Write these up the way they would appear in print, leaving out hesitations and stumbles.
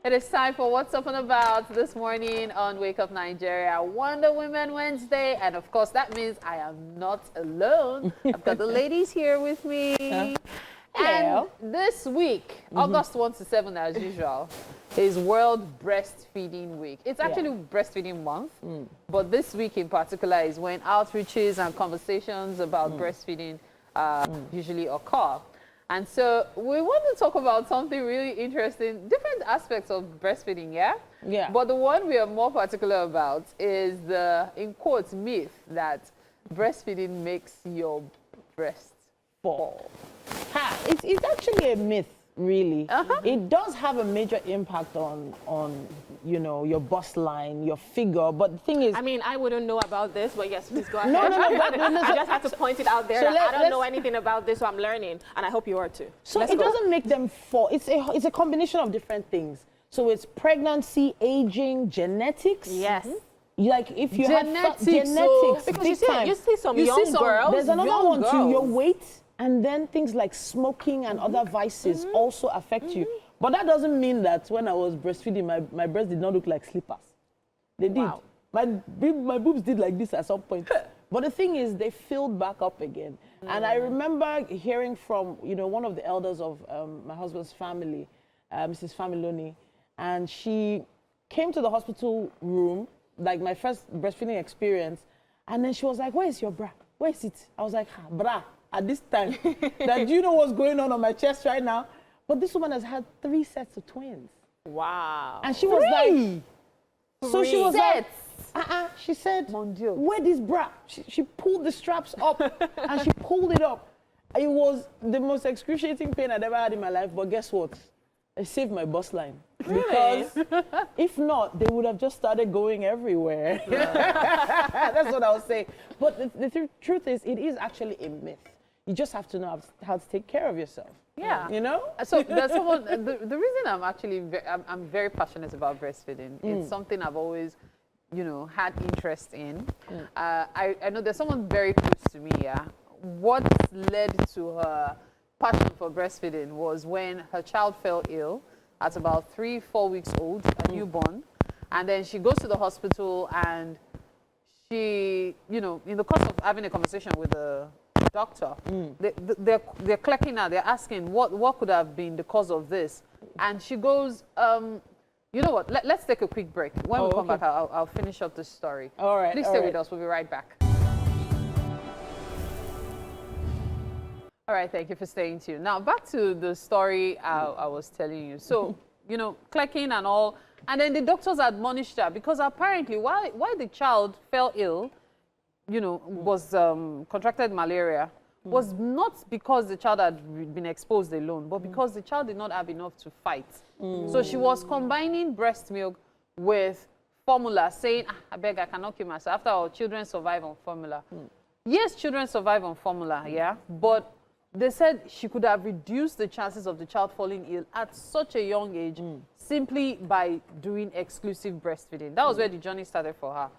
It is time for What's Up and About this morning on Wake Up Nigeria, Wonder Women Wednesday. And of course, that means I am not alone. I've got the ladies here with me. Hello. And this week, August 1 to 7 as usual, is World Breastfeeding Week. It's actually Breastfeeding Month, but this week in particular is when outreaches and conversations about breastfeeding usually occur. And so we want to talk about something really interesting, different aspects of breastfeeding, yeah? Yeah. But the one we are more particular about is the, in quotes, myth that breastfeeding makes your breasts fall. It's actually a myth, really. It does have a major impact on you know, your bust line, your figure, but the thing is... I mean, I wouldn't know about this, but yes, please go ahead. No, I just have to point it out there. So I don't know anything about this, so I'm learning, and I hope you are too. So it doesn't make them fall. It's a combination of different things. So it's pregnancy, aging, genetics. Yes. Like if you Genetics, have genetics, Because you see some young girls. There's another one too, your girls. weight, and then things like smoking and other vices also affect you. But that doesn't mean that when I was breastfeeding, my breasts did not look like slippers. They did. Wow. My boobs did like this at some point. But the thing is, they filled back up again. And I remember hearing from, you know, one of the elders of my husband's family, Mrs. Familoni, and she came to the hospital room, like my first breastfeeding experience, and then she was like, "Where is your bra? Where is it?" I was like, "Bra, at this time." That, do you know what's going on my chest right now? But this woman has had 3 sets of twins. Wow. And she was like, so she was like, she said, Mon Dieu. "Where this bra?" She pulled the straps up and she pulled it up. It was the most excruciating pain I'd ever had in my life, but guess what? It saved my bust line. Because if not, they would have just started going everywhere. That's what I was saying. But the truth is, it is actually a myth. You just have to know how to take care of yourself. Yeah. You know? So there's someone, the reason I'm actually, I'm very passionate about breastfeeding. It's something I've always, you know, had interest in. I know there's someone very close to me, yeah. What led to her passion for breastfeeding was when her child fell ill at about 3-4 weeks old, a newborn. And then she goes to the hospital and she, you know, in the course of having a conversation with the doctor, they're clicking out, they're asking what could have been the cause of this. And she goes, you know what, let's take a quick break. When we come back, I'll finish up this story. All right. Please stay with us, we'll be right back. All right, thank you for staying tuned. Now, back to the story I was telling you. So, you know, clicking and all, and then the doctors admonished her because apparently why the child fell ill, you know, was contracted malaria, was not because the child had been exposed alone, but because the child did not have enough to fight. So she was combining breast milk with formula, saying, I beg, I cannot kill myself. After all, children survive on formula. Yes, children survive on formula, yeah, but they said she could have reduced the chances of the child falling ill at such a young age simply by doing exclusive breastfeeding. That was where the journey started for her.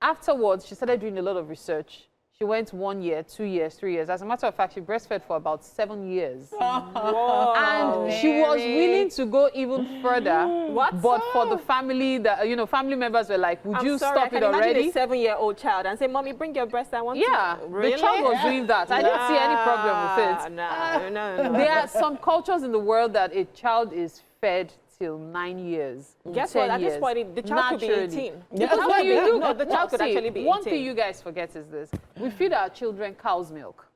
Afterwards, she started doing a lot of research. She went 1 year, 2 years, 3 years. As a matter of fact, she breastfed for about 7 years. Whoa. And she was willing to go even further. But for the family, that you know, family members were like, would you stop it already? I can imagine a 7-year-old child and say, "Mommy, bring your breast, I want to." Yeah, Really? the child was doing that. I didn't see any problem with it. No. There are some cultures in the world that a child is fed till 9 years. Guess what? At this point, the child could be 18. Because when you do, the child could actually be 18. One thing you guys forget is this: we feed our children cow's milk.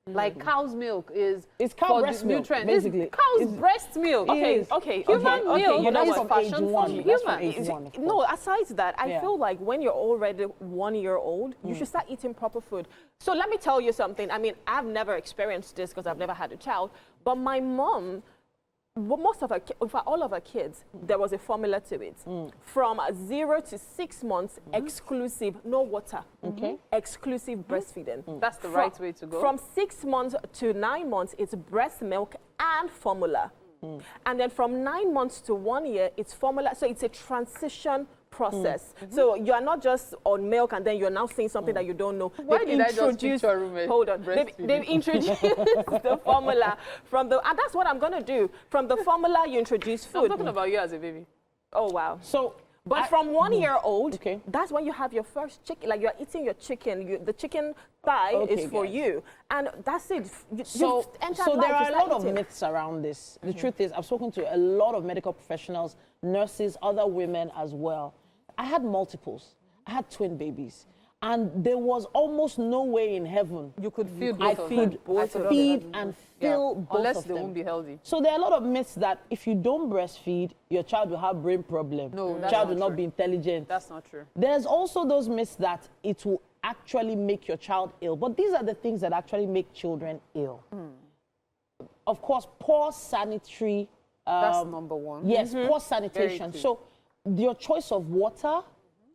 Like cow's milk is cow breast milk, basically. It's cow's breast milk. Okay. Human milk, you know is what? fashioned for humans. No, aside that, I feel like when you're already 1 year old, you should start eating proper food. So let me tell you something. I mean, I've never experienced this because I've never had a child, but my mom, most of her, in fact, all of her kids, there was a formula to it. From 0 to 6 months, exclusive, no water. Exclusive breastfeeding. That's the right way to go. From 6 months to 9 months, it's breast milk and formula. And then from 9 months to 1 year, it's formula. So it's a transition process. So you are not just on milk and then you're now seeing something that you don't know. Why did I just picture roommate? Hold on. They've introduced the formula from the, and that's what I'm going to do. From the formula, you introduce food. I'm talking about you as a baby. Oh, wow. So, but from 1 year old, okay, that's when you have your first chicken, like you're eating your chicken, the chicken thigh is for you. And that's it. So there are a lot of myths around this. The truth is, I've spoken to a lot of medical professionals, nurses, other women as well. I had multiples. I had twin babies. And there was almost no way in heaven you could feed I both feed and fill both unless of they them. won't be healthy. So there are a lot of myths that if you don't breastfeed, your child will have brain problem. No, that's child not will not true. be intelligent. That's not true. There's also those myths that it will actually make your child ill. But these are the things that actually make children ill. Of course, poor sanitary. That's number one. Yes, poor sanitation. true. So your choice of water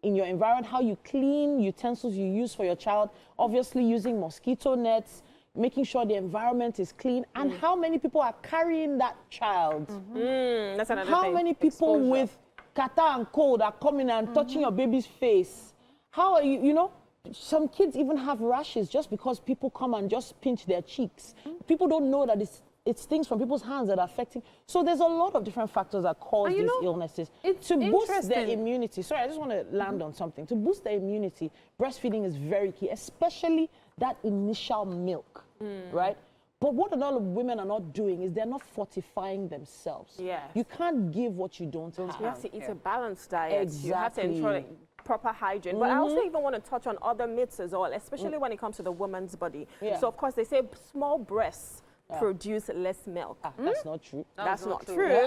in your environment, how you clean utensils you use for your child, obviously using mosquito nets, making sure the environment is clean, and how many people are carrying that child. That's another How thing. many people Exposure. with catarrh and cold are coming and touching your baby's face? How are you, you know, some kids even have rashes just because people come and just pinch their cheeks. People don't know that it's things from people's hands that are affecting. So there's a lot of different factors that cause And you these know, illnesses. it's To boost their interesting. immunity, sorry, I just want to land on something. To boost their immunity, breastfeeding is very key, especially that initial milk, right? But what a lot of women are not doing is they're not fortifying themselves. Yes. You can't give what you don't You have. have to eat a balanced diet. You have to ensure Exactly. proper hygiene. But I also even want to touch on other myths as well, especially when it comes to the woman's body. Yeah. So, of course, they say small breasts produce less milk. That's not true. That's not not true.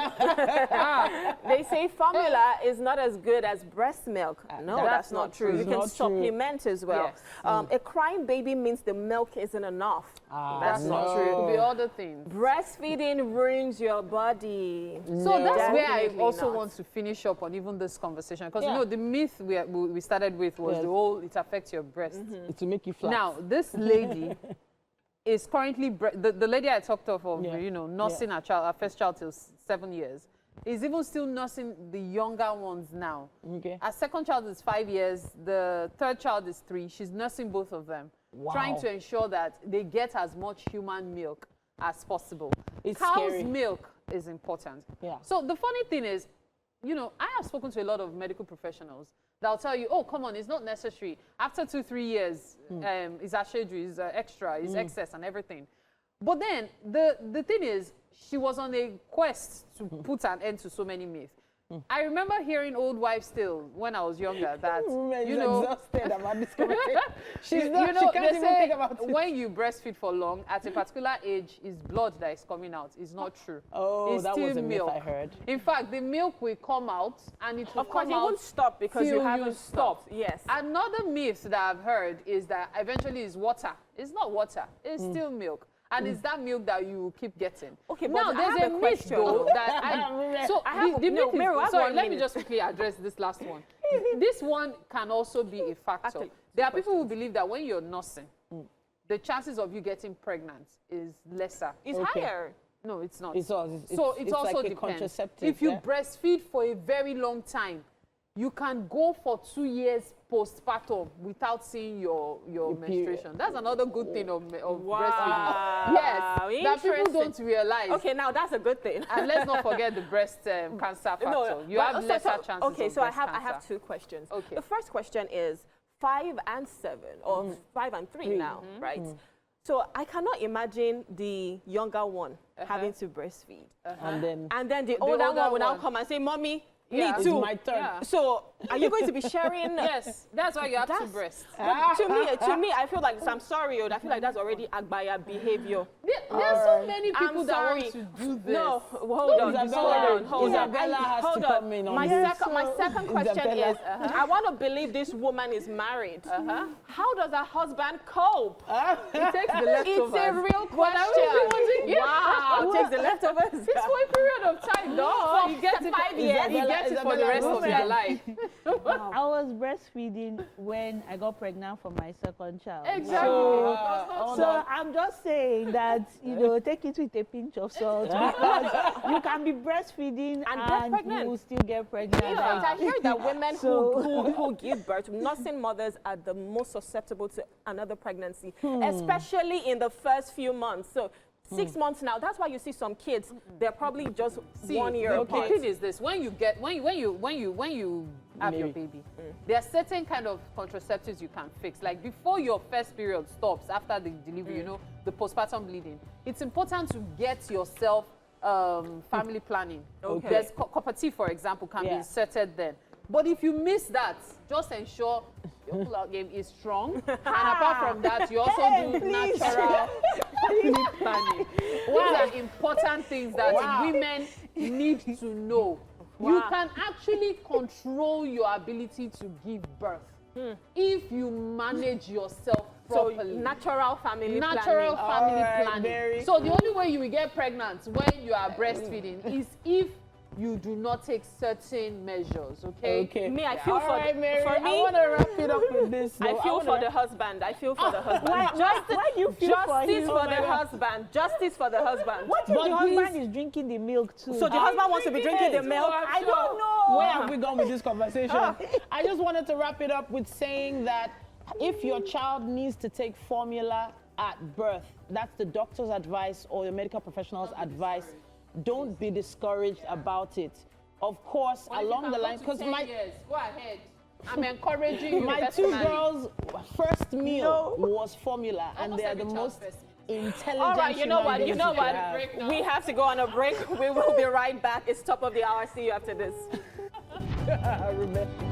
They say formula is not as good as breast milk. No, that's not true. You It's can not true. supplement as well. Yes. A crying baby means the milk isn't enough. That's not no. true. Could be other things. Breastfeeding ruins your body. So that's where I Definitely also not. want to finish up on even this conversation. Because, Yeah. you know, the myth we started with was Yes. the whole, it affects your breast. It will make you flat. Now, this lady is currently, the lady I talked of, Yeah. you know, nursing her child, her first child till 7 years, is even still nursing the younger ones now. Okay. Her second child is 5 years, the third child is 3. She's nursing both of them, trying to ensure that they get as much human milk as possible. It's Cow's scary. milk is important. Yeah. So the funny thing is, you know, I have spoken to a lot of medical professionals that'll tell you, oh, come on, it's not necessary. After 2-3 years, it's ashedri, it's extra, it's excess and everything. But then the thing is, she was on a quest to put an end to so many myths. I remember hearing old wives' tale when I was younger that, Woman you is know, exhausted about this conversation. She's you not, know, she can't they even say think about it. when you breastfeed for long, at a particular age, is blood that is coming out. It's not true. Oh, it's that still was a myth milk. I heard. In fact, the milk will come out and it will Of course, come it out won't stop because till you haven't stopped. Yes. Another myth that I've heard is that eventually it's water. It's not water. It's still milk. And it's that milk that you keep getting. Okay, but now I there's have a a myth question. though that I have the no, myth is, Mary, I have sorry, 1 let me minute. just quickly address this last one. This one can also be a factor. Actually, There are people who believe that when you're nursing, the chances of you getting pregnant is lesser. It's Okay. higher. No, it's not. It's So it also like a depends. contraceptive. If you yeah? breastfeed for a very long time, you can go for 2 years postpartum without seeing your period. menstruation. That's another good thing of Wow. breastfeeding. Yes, that people Interesting. don't realize. Okay, now that's a good thing. And let's not forget the breast cancer factor. You but have lesser chances okay, of so I breast have cancer. 2 questions. Okay. The first question is 5 and 7, or 5 and 3 now, right? So I cannot imagine the younger one having to breastfeed. And then And then the older older one will now one. come and say, Mommy, Yeah. me it's too. my turn. Yeah. So are you going to be sharing? Yes, that's why you have to That's- breast. But to me, I feel like, I'm sorry, I feel like that's already Agbaya behavior. There are so many people I'm that sorry. want to do this. No, hold on, Isabella- hold on. Isabella has hold to on. come in on my this. second question Isabella. is, I want to believe this woman is married. How does her husband cope? It takes the leftovers. It's a real But I really question. want to- Wow, takes the leftovers. It's for a period of time, though. For He gets it 5 years. He gets regret it for the rest of your life. I was breastfeeding when I got pregnant for my second child. Exactly. So I'm just saying that, you know, take it with a pinch of salt because you can be breastfeeding and you will still get pregnant. In fact, I hear that women who give birth, nursing mothers are the most susceptible to another pregnancy, especially in the first few months. So 6 months now, that's why you see some kids, they're probably just 1 year apart. The thing is this, when you have your baby, there are certain kind of contraceptives you can fix. Like before your first period stops, after the delivery, you know, the postpartum bleeding, it's important to get yourself family planning. Okay. There's copper T, for example, can be inserted then. But if you miss that, just ensure your pull-out game is strong. And apart from that, you also do natural family planning. These are important things that women need to know. You can actually control your ability to give birth if you manage yourself properly. So natural family planning. So the only way you will get pregnant when you are breastfeeding is if you do not take certain measures, okay? Me, I feel for me. I want to wrap it up with this. I feel for the husband. I feel for the husband. Why do you feel for him? Justice for the husband. Justice for the husband. What if the husband is drinking the milk too? So the husband wants to be drinking the milk? I don't know. Where have we gone with this conversation? I just wanted to wrap it up with saying that if your child needs to take formula at birth, that's the doctor's advice or the medical professional's advice. Don't be discouraged about it. Of course, along the line, because go ahead. I'm encouraging you. My two girls' first meal was formula, and they are the most intelligent. All right, you know what? You know what? We have to go on a break. We will be right back. It's top of the hour. See you after this. Remember.